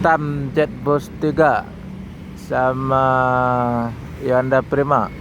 hitam Jet Boost 3 sama Hyundai Prima.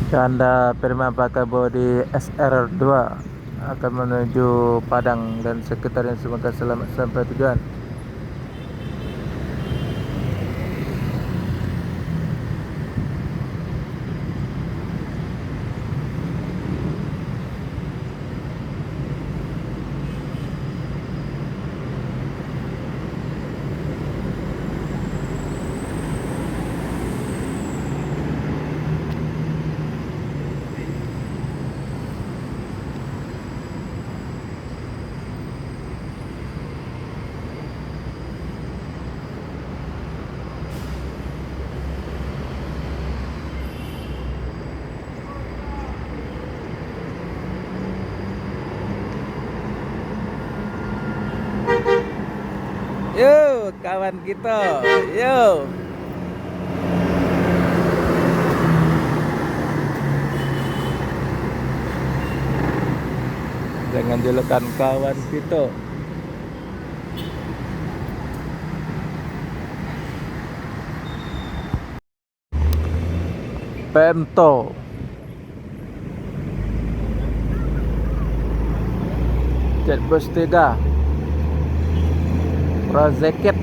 Hyundai Prima pakai bodi SR2 akan menuju Padang dan sekitarnya. Semoga selamat sampai tujuan. Yuk kawan kita, yuk. Jangan julukan kawan kita. Pemto Jet Boost 3 Project.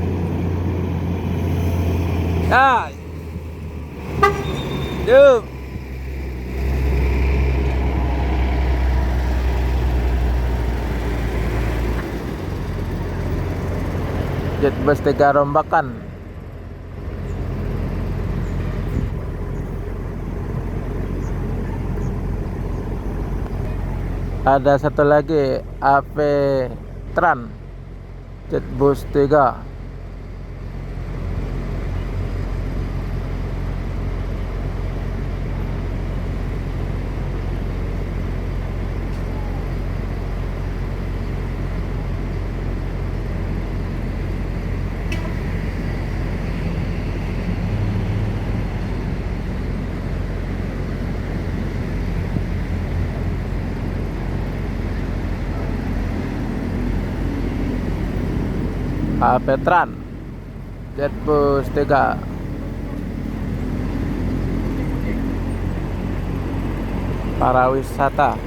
Ah, yuk. Jet Boost 3 rombakan. Ada satu lagi AV Tran Jet Boost 3. AV Tran Jet Boost 3. Para wisata.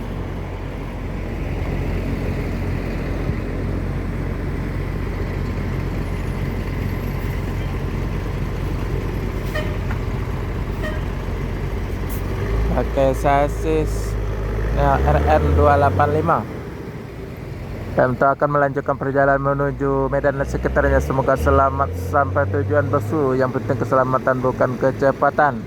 Pakai sasis RN 285. Pemto akan melanjutkan perjalanan menuju Medan dan sekitarnya. Semoga selamat sampai tujuan bosku. Yang penting keselamatan bukan kecepatan.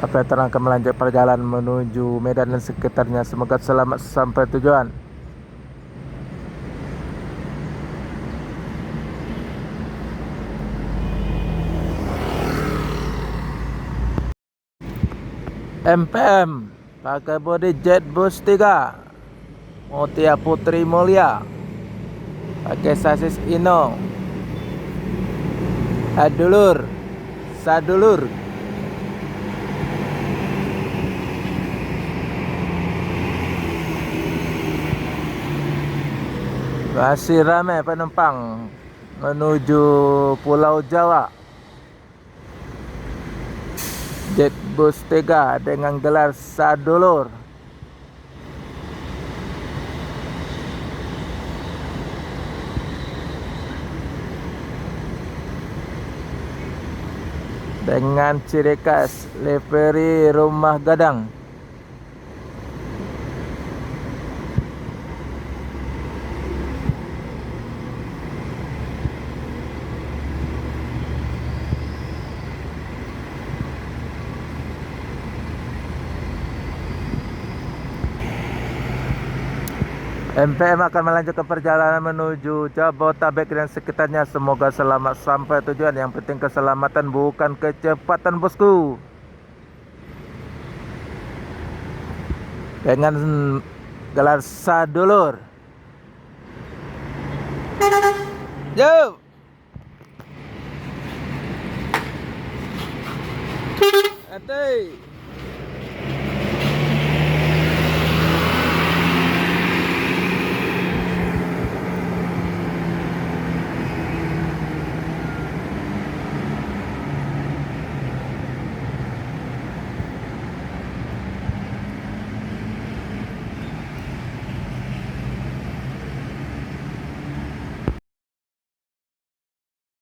Veteran akan melanjutkan perjalanan menuju Medan dan sekitarnya. Semoga selamat sampai tujuan. MPM pakai body jet bus 3 Mutia Putri Mulia pakai sasis Ino Adulur Sadulur. Masih ramai penumpang menuju Pulau Jawa. Jet bus 3 dengan gelar Sadulur. Dengan ciri khas livery rumah gadang. MPM akan melanjutkan perjalanan menuju Jabotabek dan sekitarnya. Semoga selamat sampai tujuan. Yang penting keselamatan, bukan kecepatan, bosku. Dengan gelar Sadulur. Yo. Ate.